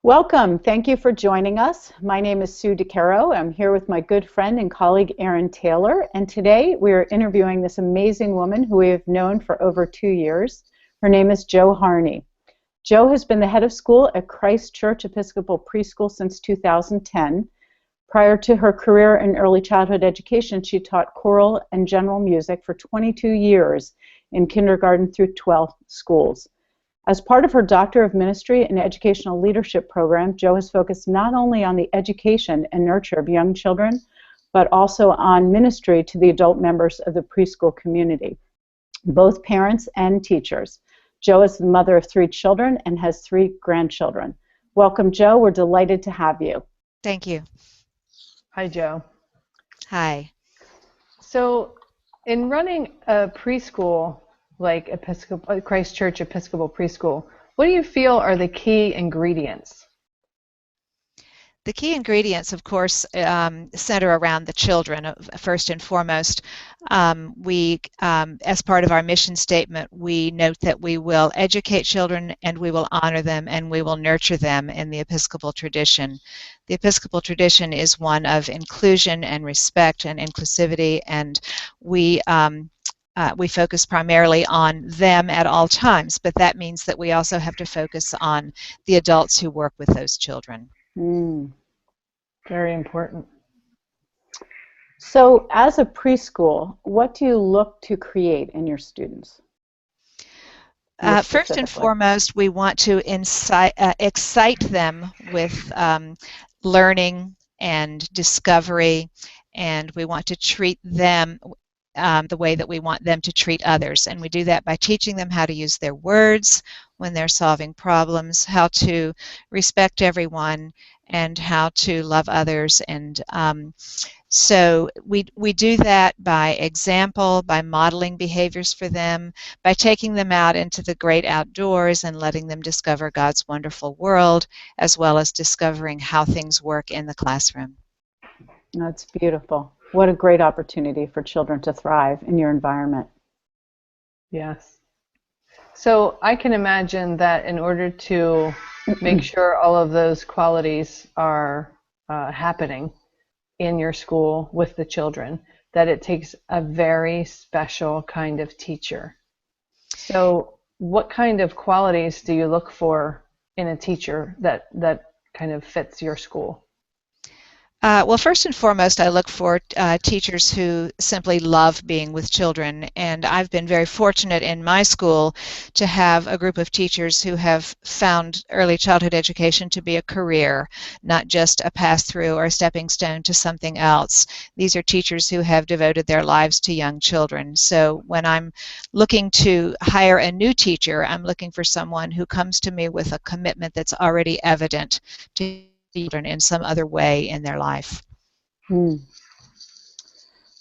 Welcome. Thank you for joining us. My name is Sue DeCaro. I'm here with my good friend and colleague Erin Taylor, and today we are interviewing this amazing woman who we have known for over 2 years. Her name is Jo Harney. Jo has been the head of school at Christ Church Episcopal Preschool since 2010. Prior to her career in early childhood education, she taught choral and general music for 22 years in kindergarten through 12th schools. As part of her Doctor of Ministry and Educational Leadership program, Jo has focused not only on the education and nurture of young children, but also on ministry to the adult members of the preschool community, both parents and teachers. Jo is the mother of 3 children and has 3 grandchildren. Welcome, Jo. We're delighted to have you. Thank you. Hi, Jo. Hi. So, in running a preschool like Christ Church Episcopal Preschool, what do you feel are the key ingredients? The key ingredients, of course, center around the children, first and foremost. As part of our mission statement, we note that we will educate children and we will honor them and we will nurture them in the Episcopal tradition. The Episcopal tradition is one of inclusion and respect and inclusivity, and we focus primarily on them at all times, but that means that we also have to focus on the adults who work with those children. Very important. So, as a preschool, what do you look to create in your students? First and foremost, we want to excite them with learning and discovery, and we want to treat them the way that we want them to treat others. And we do that by teaching them how to use their words when they're solving problems, how to respect everyone, and how to love others. And so we do that by example, by modeling behaviors for them, by taking them out into the great outdoors and letting them discover God's wonderful world, as well as discovering how things work in the classroom. That's beautiful. What a great opportunity for children to thrive in your environment. Yes. So I can imagine that in order to make sure all of those qualities are happening in your school with the children, that it takes a very special kind of teacher. So what kind of qualities do you look for in a teacher that kind of fits your school? Well, first and foremost, I look for teachers who simply love being with children, and I've been very fortunate in my school to have a group of teachers who have found early childhood education to be a career, not just a pass-through or a stepping stone to something else. These are teachers who have devoted their lives to young children. So when I'm looking to hire a new teacher, I'm looking for someone who comes to me with a commitment that's already evident to children in some other way in their life. Well,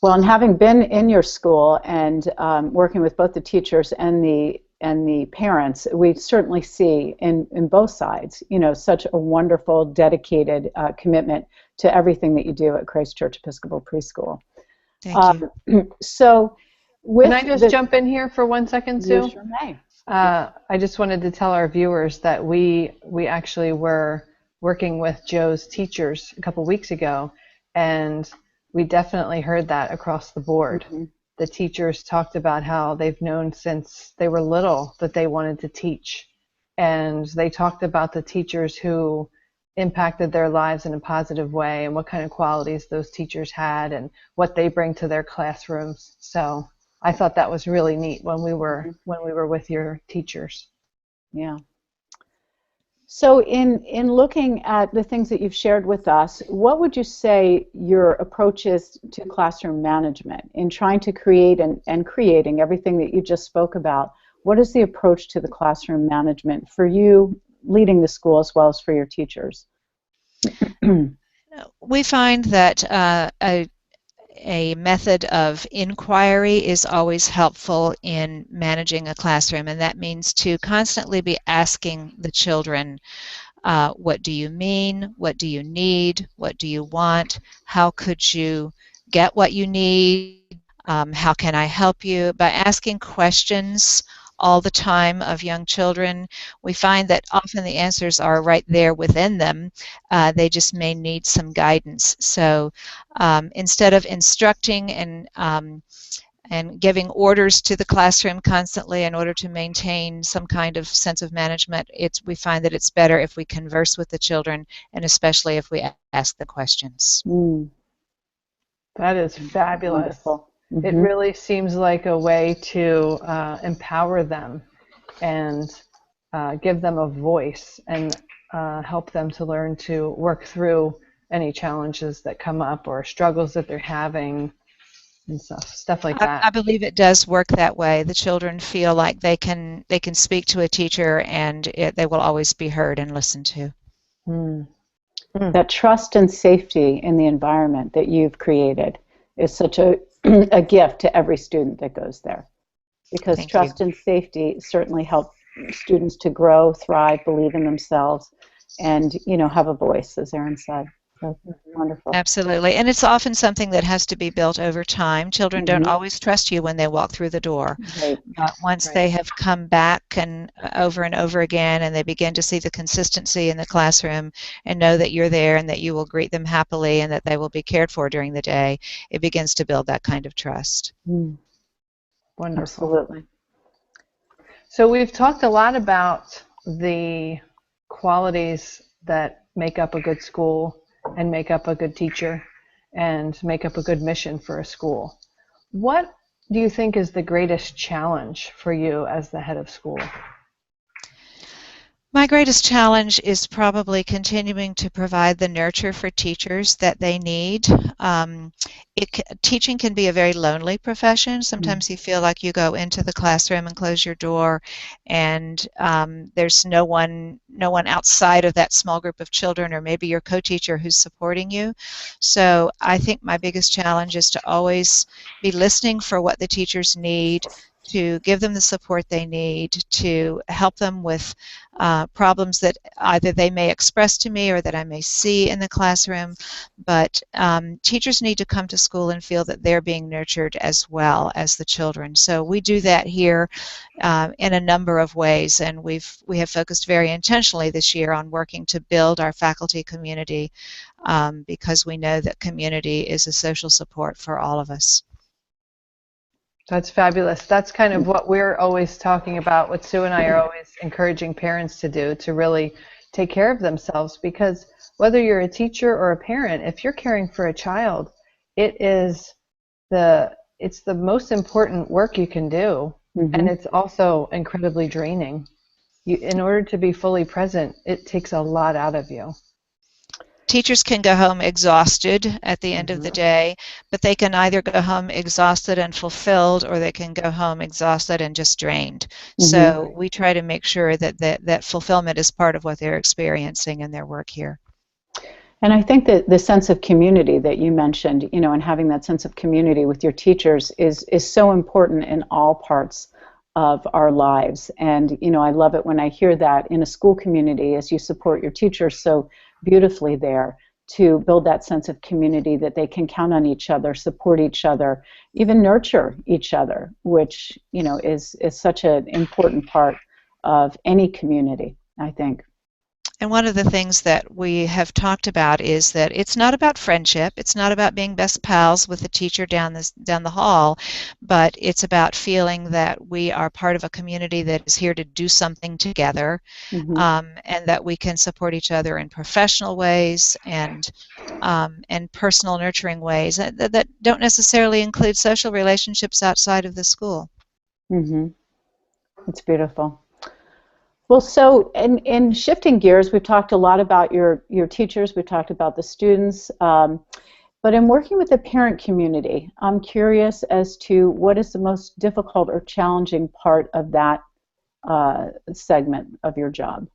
and having been in your school and working with both the teachers and the parents, we certainly see in both sides, such a wonderful, dedicated commitment to everything that you do at Christ Church Episcopal Preschool. Thank you. So, can I just jump in here for 1 second, Sue? You sure may. I just wanted to tell our viewers that we actually were working with Jo's teachers a couple weeks ago, and we definitely heard that across the board. The teachers talked about how they've known since they were little that they wanted to teach, and they talked about the teachers who impacted their lives in a positive way and what kind of qualities those teachers had and what they bring to their classrooms. So I thought that was really neat when we were with your teachers. Yeah. So in looking at the things that you've shared with us, what would you say your approach is to classroom management in trying to create and creating everything that you just spoke about? What is the approach to the classroom management for you leading the school as well as for your teachers? We find that a method of inquiry is always helpful in managing a classroom, and that means to constantly be asking the children, what do you mean? What do you need? What do you want? How could you get what you need? How can I help you? By asking questions all the time of young children. We find that often the answers are right there within them. They just may need some guidance. So instead of instructing and giving orders to the classroom constantly in order to maintain some kind of sense of management, we find that it's better if we converse with the children, and especially if we ask the questions. That is fabulous. Wonderful. It really seems like a way to empower them and give them a voice and help them to learn to work through any challenges that come up or struggles that they're having and stuff like that. I believe it does work that way. The children feel like they can speak to a teacher, and they will always be heard and listened to. That trust and safety in the environment that you've created is such a gift to every student that goes there, because Thank trust you. and safety certainly help students to grow, thrive, believe in themselves, and have a voice, as Erin said. So wonderful. Absolutely, and it's often something that has to be built over time. Children don't always trust you when they walk through the door. Right. But once they have come back and over again, and they begin to see the consistency in the classroom and know that you're there and that you will greet them happily and that they will be cared for during the day, it begins to build that kind of trust. Wonderful. Absolutely. So we've talked a lot about the qualities that make up a good school and make up a good teacher and make up a good mission for a school. What do you think is the greatest challenge for you as the head of school? My greatest challenge is probably continuing to provide the nurture for teachers that they need. Teaching can be a very lonely profession. Sometimes you feel like you go into the classroom and close your door, and there's no one outside of that small group of children, or maybe your co-teacher who's supporting you. So I think my biggest challenge is to always be listening for what the teachers need, to give them the support they need, to help them with problems that either they may express to me or that I may see in the classroom. But teachers need to come to school and feel that they're being nurtured as well as the children. So we do that here in a number of ways, and we have focused very intentionally this year on working to build our faculty community, because we know that community is a social support for all of us. That's fabulous. That's kind of what we're always talking about, what Sue and I are always encouraging parents to do, to really take care of themselves, because whether you're a teacher or a parent, if you're caring for a child, it's the most important work you can do, and it's also incredibly draining. In order to be fully present, it takes a lot out of you. Teachers can go home exhausted at the end of the day, but they can either go home exhausted and fulfilled, or they can go home exhausted and just drained. So we try to make sure that fulfillment is part of what they're experiencing in their work here. And I think that the sense of community that you mentioned, and having that sense of community with your teachers is so important in all parts of our lives. And, I love it when I hear that in a school community, as you support your teachers so beautifully there, to build that sense of community that they can count on each other, support each other, even nurture each other, which, is such an important part of any community, I think. And one of the things that we have talked about is that it's not about friendship, it's not about being best pals with the teacher down the hall, but it's about feeling that we are part of a community that is here to do something together, and that we can support each other in professional ways and personal nurturing ways that don't necessarily include social relationships outside of the school. It's beautiful. Well, so in shifting gears, we've talked a lot about your teachers, we've talked about the students, but in working with the parent community, I'm curious as to what is the most difficult or challenging part of that segment of your job?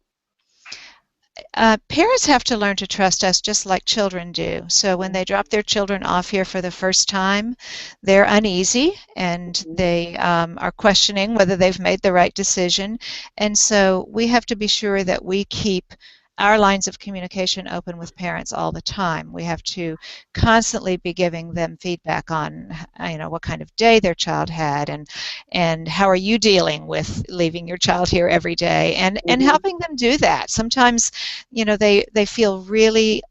Parents have to learn to trust us just like children do. So when they drop their children off here for the first time, they're uneasy and they are questioning whether they've made the right decision. And so we have to be sure that we keep our lines of communication open with parents all the time. We have to constantly be giving them feedback on, what kind of day their child had, and how are you dealing with leaving your child here every day, and helping them do that. Sometimes, they feel really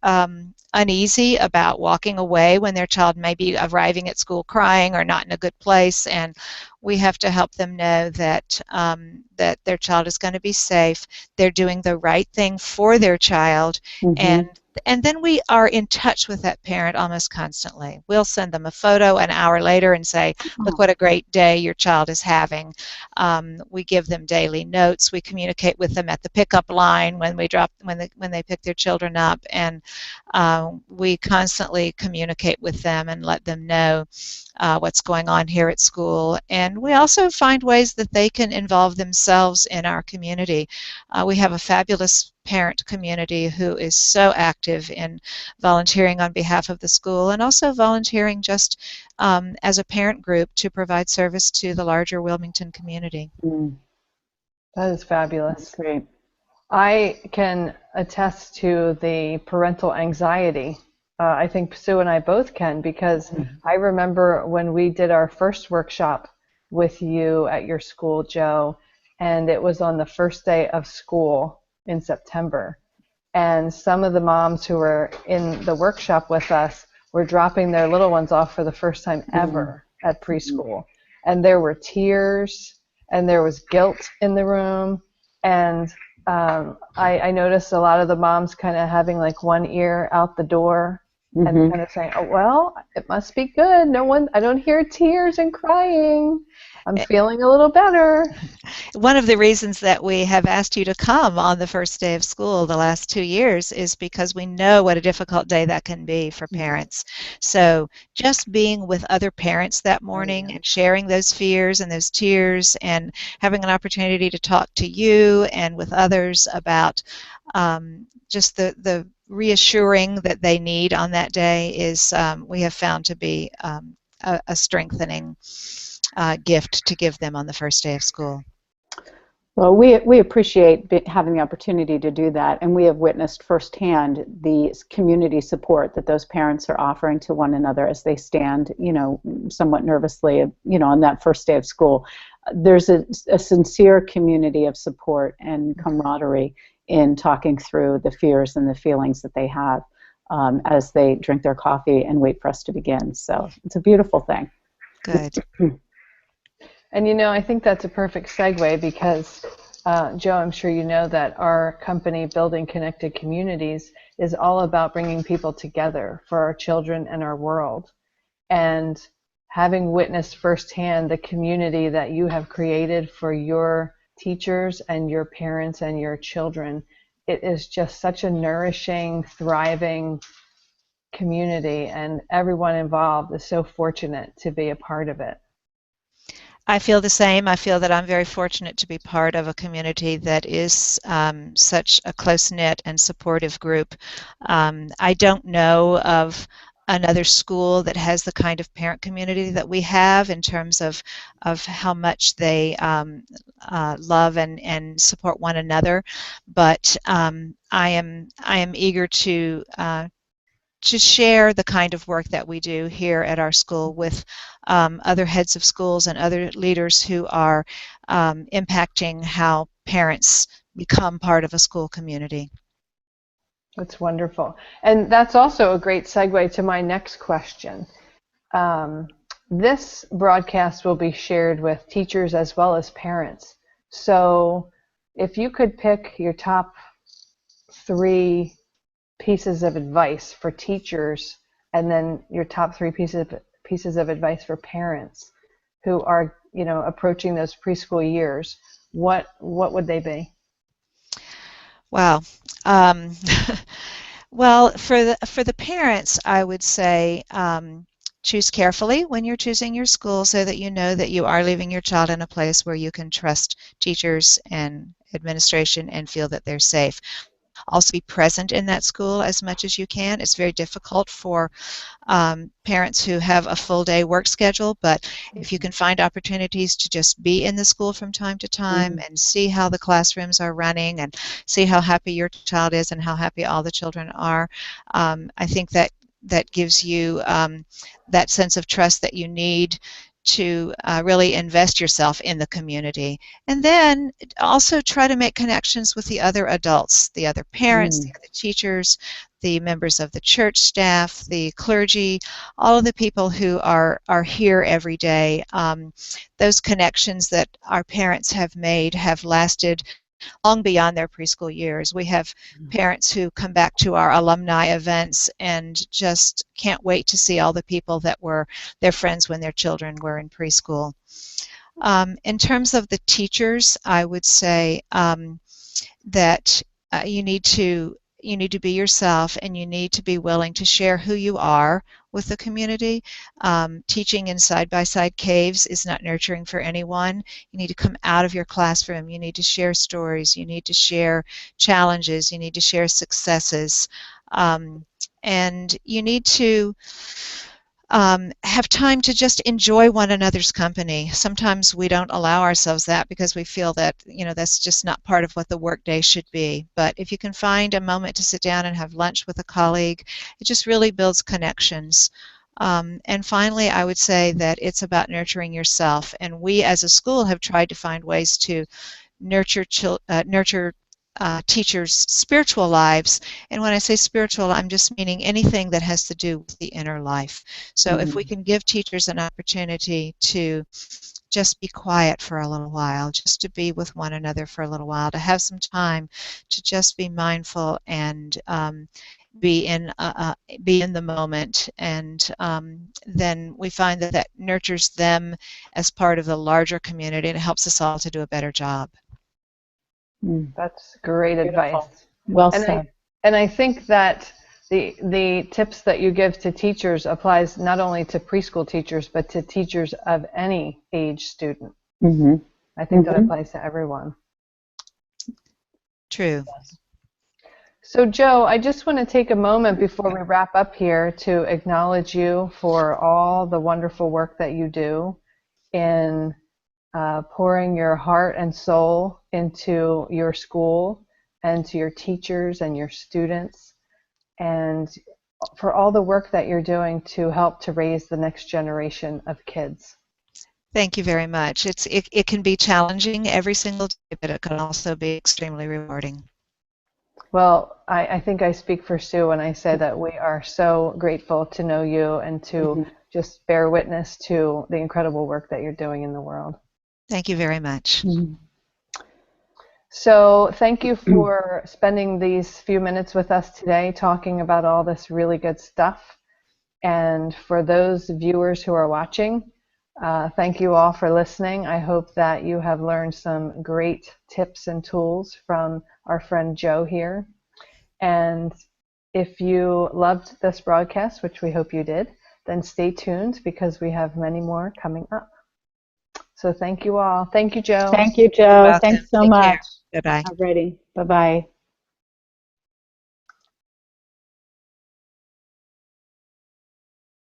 uneasy about walking away when their child may be arriving at school crying or not in a good place, and we have to help them know that that their child is going to be safe, they're doing the right thing for their child, and then we are in touch with that parent almost constantly. We'll send them a photo an hour later and say, look what a great day your child is having. We give them daily notes. We communicate with them at the pickup line when they pick their children up, and we constantly communicate with them and let them know what's going on here at school. And we also find ways that they can involve themselves in our community. We have a fabulous parent community who is so active in volunteering on behalf of the school, and also volunteering just as a parent group to provide service to the larger Wilmington community. That is fabulous. That's great. I can attest to the parental anxiety. I think Sue and I both can, because I remember when we did our first workshop with you at your school, Jo, and it was on the first day of school in September. And some of the moms who were in the workshop with us were dropping their little ones off for the first time ever at preschool. And there were tears, and there was guilt in the room. And I noticed a lot of the moms kind of having like one ear out the door and kind of saying, oh, well, it must be good. I don't hear tears and crying. I'm feeling a little better. One of the reasons that we have asked you to come on the first day of school the last 2 years is because we know what a difficult day that can be for parents. So just being with other parents that morning and sharing those fears and those tears, and having an opportunity to talk to you and with others about just the reassuring that they need on that day is, we have found to be a strengthening gift to give them on the first day of school. Well, we appreciate having the opportunity to do that, and we have witnessed firsthand the community support that those parents are offering to one another as they stand, somewhat nervously, on that first day of school. There's a sincere community of support and camaraderie in talking through the fears and the feelings that they have as they drink their coffee and wait for us to begin. So it's a beautiful thing. Good. And I think that's a perfect segue, because Jo, I'm sure you know that our company, Building Connected Communities, is all about bringing people together for our children and our world. And having witnessed firsthand the community that you have created for your teachers and your parents and your children, it is just such a nourishing, thriving community, and everyone involved is so fortunate to be a part of it. I feel the same. I feel that I'm very fortunate to be part of a community that is such a close-knit and supportive group. I don't know of another school that has the kind of parent community that we have, in terms of how much they love and support one another. But I am eager to share the kind of work that we do here at our school with other heads of schools and other leaders who are impacting how parents become part of a school community. That's wonderful. And that's also a great segue to my next question. This broadcast will be shared with teachers as well as parents. So if you could pick your top 3 pieces of advice for teachers, and then your top 3 pieces of advice for parents who are, approaching those preschool years, what would they be? Wow. Well, for the parents, I would say choose carefully when you're choosing your school, so that you know that you are leaving your child in a place where you can trust teachers and administration and feel that they're safe. also be present in that school as much as you can. It's very difficult for parents who have a full-day work schedule, but if you can find opportunities to just be in the school from time to time and see how the classrooms are running and see how happy your child is and how happy all the children are, I think that gives you that sense of trust that you need to really invest yourself in the community. And then also try to make connections with the other adults, the other parents, the other teachers, the members of the church staff, the clergy, all of the people who are here every day. Those connections that our parents have made have lasted long beyond their preschool years. We have parents who come back to our alumni events and just can't wait to see all the people that were their friends when their children were in preschool. In terms of the teachers, I would say that you need to be yourself, and you need to be willing to share who you are with the community. Teaching in side-by-side caves is not nurturing for anyone. You need to come out of your classroom. You need to share stories. You need to share challenges. You need to share successes. And you need to have time to just enjoy one another's company. Sometimes we don't allow ourselves that because we feel that, that's just not part of what the workday should be. But if you can find a moment to sit down and have lunch with a colleague, it just really builds connections. And finally, I would say that it's about nurturing yourself. And we as a school have tried to find ways to nurture teachers' spiritual lives. And when I say spiritual, I'm just meaning anything that has to do with the inner life. So if we can give teachers an opportunity to just be quiet for a little while, just to be with one another for a little while, to have some time to just be mindful and be in the moment, and then we find that nurtures them as part of the larger community, and it helps us all to do a better job. That's great advice. Well said. And I think that the tips that you give to teachers applies not only to preschool teachers, but to teachers of any age student. I think that applies to everyone. True. So, Jo, I just want to take a moment before we wrap up here to acknowledge you for all the wonderful work that you do in pouring your heart and soul into your school and to your teachers and your students, and for all the work that you're doing to help to raise the next generation of kids. Thank you very much. It can be challenging every single day, but it can also be extremely rewarding. Well, I think I speak for Sue when I say that we are so grateful to know you and to just bear witness to the incredible work that you're doing in the world. Thank you very much. So thank you for spending these few minutes with us today talking about all this really good stuff. And for those viewers who are watching, thank you all for listening. I hope that you have learned some great tips and tools from our friend Jo here. And if you loved this broadcast, which we hope you did, then stay tuned because we have many more coming up. So thank you all. Thank you, Jo. Thank you, Jo. Thanks so much. Bye-bye. Alrighty. Bye-bye.